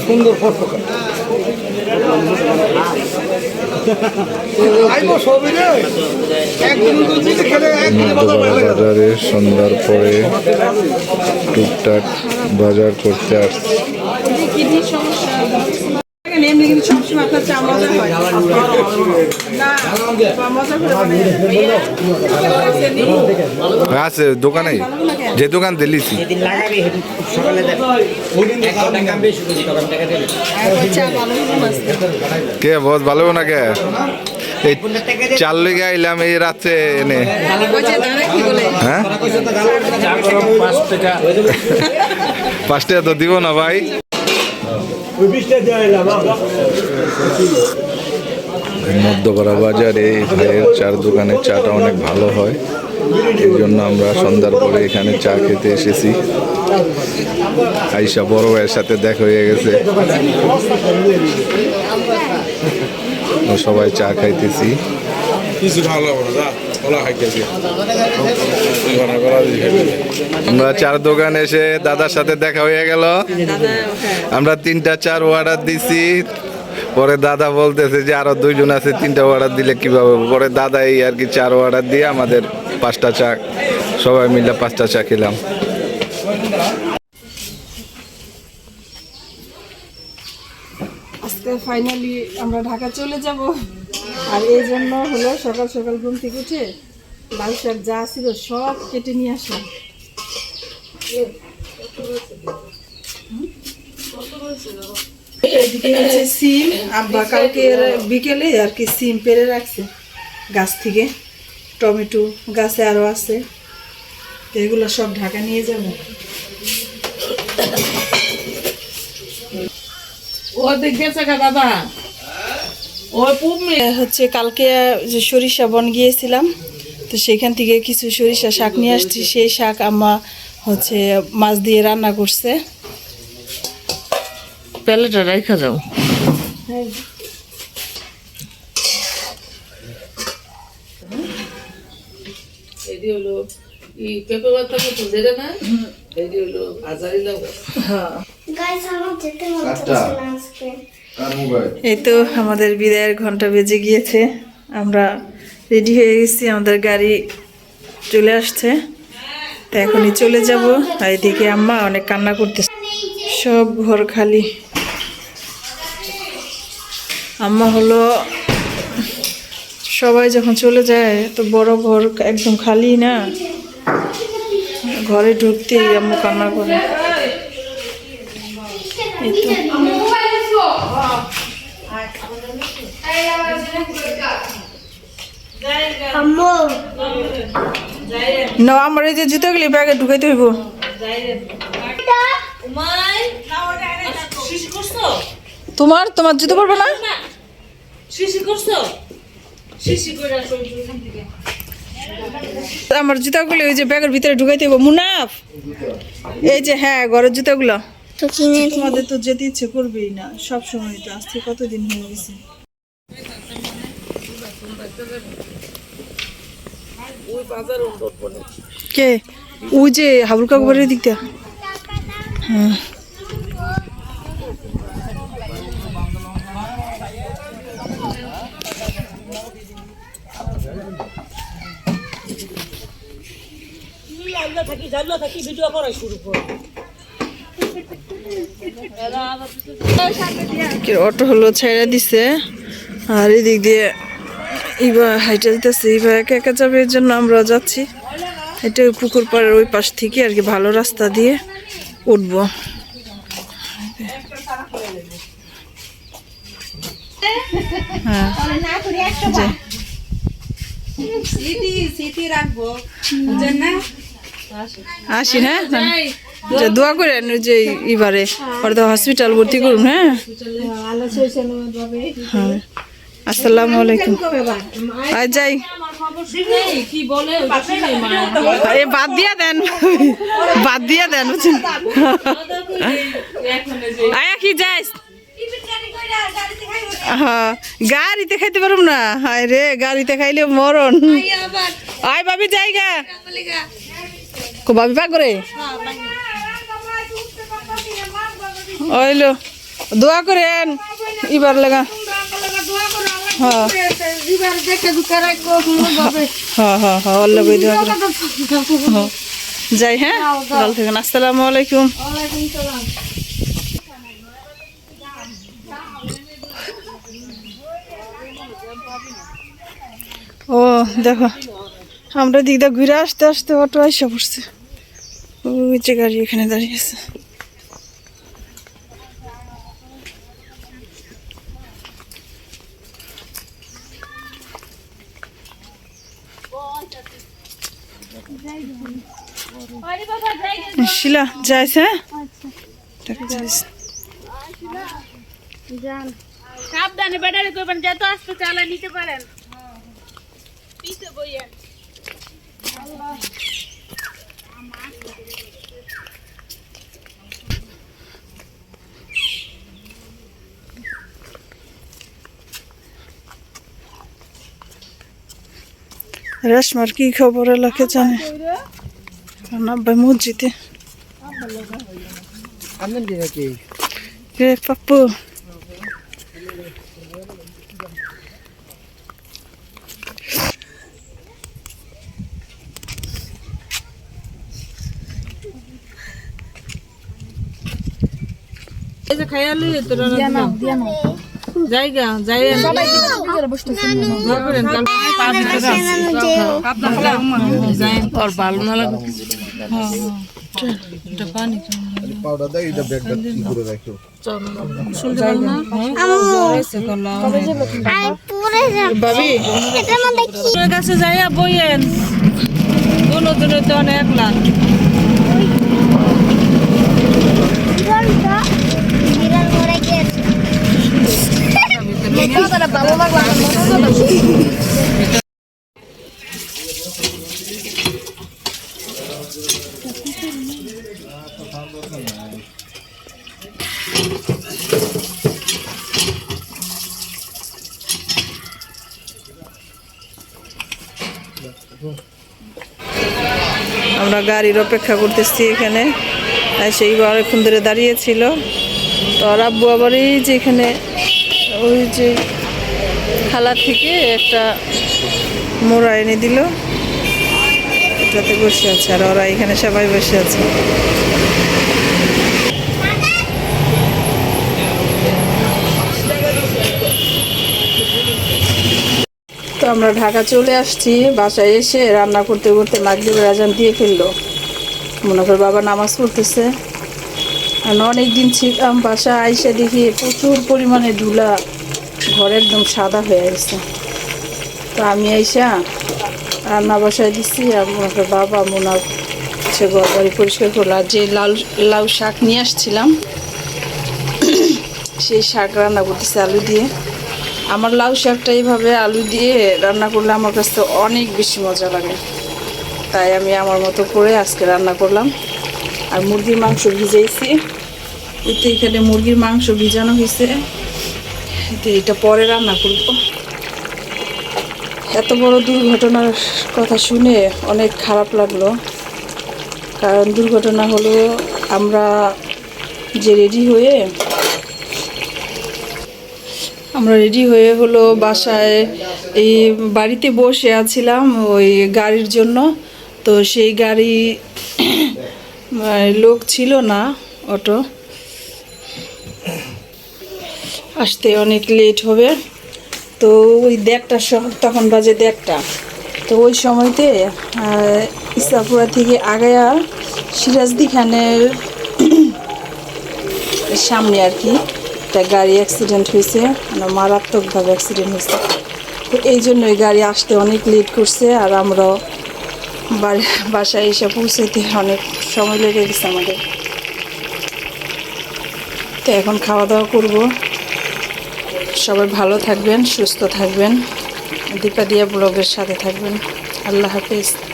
সুন্দর বাজারে সন্ধ্যার পরে টুকটাক বাজার করতে আসছে। আছে দোকানে যে দোকান দিলিছি কে বহুত ভালো না কে এই চাল লেগে আইলাম এই রাতে এনে হ্যাঁ 5 টাকা তো দিব না ভাই। মধ্যপাড়া বাজারে ভাইয়ের চার দোকানের চাটা অনেক ভালো হয়, এই জন্য আমরা সন্ধ্যার পরে এখানে চা খেতে এসেছি। আইসা বড় ভাইয়ের সাথে দেখা হয়ে গেছে, সবাই চা খাইতেছি। আমরা চার দোকান এসে দাদার সাথে দেখা হয়ে গেল। আমরা 3টা চার অর্ডার দিছি, পরে দাদা বলতেছে যে আরো 2 জন আছে, 3টা অর্ডার দিলে কিভাবে। পরে দাদা এই আর কি 4 অর্ডার দিয়ে আমাদের 5টা চা, সবাই মিলে 5টা চা খেলাম। আজকে ফাইনালি আমরা ঢাকা চলে যাব, আর এই জন্য হলো সকাল সকাল ঘুম থেকে উঠে লাল শাক যা ছিল সব কেটে নিয়ে আসলাম। এদিকে হচ্ছে সিম, আব্বা কালকে বিকেলে আর কি সিম পেরে রাখছে গাছ থেকে, টমেটো গাছে আরও আছে, এগুলো সব ঢাকা নিয়ে যাব। হচ্ছে কালকে যে সরিষা বন গিয়েছিলাম, তো সেখান থেকে কিছু সরিষা শাক নিয়ে আসছি। সেই শাক আম্মা হচ্ছে মাছ দিয়ে রান্না করছে। প্যালেটটা রাখা যাও। এটি হলো এই পেঁপে পাতা মতো যেটা না, এটি হলো আজারি লাগা। এই তো আমাদের বিদায়ের ঘন্টা বেজে গিয়েছে, আমরা রেডি হয়ে গেছি, আমাদের গাড়ি চলে আসছে, তো এখনই চলে যাব। আর এদিকে আম্মা অনেক কান্না করতেছে, সব ঘর খালি। আম্মা হলো সবাই যখন চলে যায় তো বড় ঘর একদম খালি না, ঘরে ঢুকতেই আম্মু কান্না করে। এই তো না, আমার এই যে জুতোগুলি ব্যাগে ঢুকাইতে হইব। তোমার তোমার জুতো পরবে না? আমার জুতাগুলি ওই যে ব্যাগের ভিতরে ঢুকাইতে হইব। মুনাফ, এই যে হ্যাঁ ঘরের জুতাগুলো তোমাদের তো যেতে ইচ্ছে করবেই না সব সময়, তো আজকে কতদিন হয়ে গেছে। কে ওই যে হাবুল কাকুবাড়ির দিকটা? হ্যাঁ অটো হলো ছেড়ে দিছে, আর এদিক দিয়ে এবার হাইটা দিতেছে, এবার একা একা যাবে, এর জন্য আমরা যাচ্ছি। এটা পুকুর পাড়ের ওই পাশ থেকে আর কি ভালো রাস্তা দিয়ে উঠবো। হ্যাঁ আসি, হ্যাঁ দোয়া করেন যে এবারে তো হসপিটাল ভর্তি করুন। হ্যাঁ হ্যাঁ আসসালামু আলাইকুম। আর যাই বাদ দিয়া দেন, বাদ দিয়া দেন বুঝছেন। আয়া কি যাইস? হ্যাঁ গাড়িতে খাইতে পারুম না, হায় রে গাড়িতে খাইলে মরণ। আয় ভাবি জায়গা কো ভাবি পা করে ওইলো দোয়া করেন এবার লাগা হ্যাঁ হ্যাঁ হ্যাঁ হ্যাঁ আল্লাহ কই দোয়া করেন হ্যাঁ। যাই হ্যাঁ ভালো থাকেন আসসালামু আলাইকুম ও দেখো আমরা দিকটা ঘুরে আসতে আসতে অটো আইসা পড়ছে ওই যে গাড়ি এখানে দাঁড়িয়ে আছে শিলা যাইস হ্যাঁ সাবধানে ব্যাটারি করবেন যত আসতে চালা নিতে পারেন পিছে বইয়েন রেশমার কি খবর এলাকে জানে আব্বাই মসজিদে রে পাপ্পু এই যে খাইয়ালি তোরা জায়গা যাই সবাই করে বসতেছে ধর করেন কাল পা দিতে যাই আর ভালো না লাগে হ্যাঁ এটা পানি পাউডার দাও এটা ব্যাগটা কি করে রাখো শুনতে পারো না জোরেছে কলা ভাবি এটার মধ্যে কি কাছে যাইয়া বইয়েন দুনো দুনো তো অনেক লাগ আমরা গাড়ির অপেক্ষা করতেছি এখানে সেই অনেকক্ষণ ধরে দাঁড়িয়েছিল তো আর আব্বু আবার এই যে এখানে ওই যে খালা থেকে একটা মোড়া এনে দিল এটাতে বসে আছে আর ওরা এখানে সবাই বসে আছে তো আমরা ঢাকা চলে আসছি বাসায় এসে রান্না করতে করতে মাগরিবের আজান দিয়ে ফেললো মনে করে বাবা নামাজ পড়তেছে আর অনেক দিন ছিলাম বাসা আইসা দেখি প্রচুর পরিমাণে ধুলা ঘর একদম সাদা হয়ে গেছে তো আমি আইসা রান্না বসায় দিচ্ছি আর মনে করে বাবা মনে হচ্ছে ঘর বাড়ি পরিষ্কার করলো আর যে লাউ শাক নিয়ে আসছিলাম সেই শাক রান্না করতেছে আলু দিয়ে আমার লাউ শাকটা এইভাবে আলু দিয়ে রান্না করলে আমার কাছে তো অনেক বেশি মজা লাগে তাই আমি আমার মতো করে আজকে রান্না করলাম আর মুরগির মাংস ভিজাইছি তো এখানে মুরগির মাংস ভিজানো হয়েছে এটা পরে রান্না করব এত বড় দুর্ঘটনার কথা শুনে অনেক খারাপ লাগলো কারণ দুর্ঘটনা হলো আমরা যে রেডি হয়ে হলো বাসায় এই বাড়িতে বসে আছিলাম ওই গাড়ির জন্য তো সেই গাড়ি লোক ছিল না অটো আসতে অনেক লেট হবে তো ওই 1:30 তখন বাজে 1:30 তো ওই সময়তে ইসাপুরা থেকে আগায়া সিরাজদি খানের সামনে আর কি একটা গাড়ি অ্যাক্সিডেন্ট হয়েছে মানে মারাত্মকভাবে অ্যাক্সিডেন্ট হয়েছে তো এই জন্য ওই গাড়ি আসতে অনেক লেট করছে আর আমরা বাসায় এসে পৌঁছাতে অনেক সময় লেগে গেছে আমাদের তো এখন খাওয়া দাওয়া করব সবাই ভালো থাকবেন সুস্থ থাকবেন দীপা দিয়া ব্লগের সাথে থাকবেন আল্লাহ হাফেজ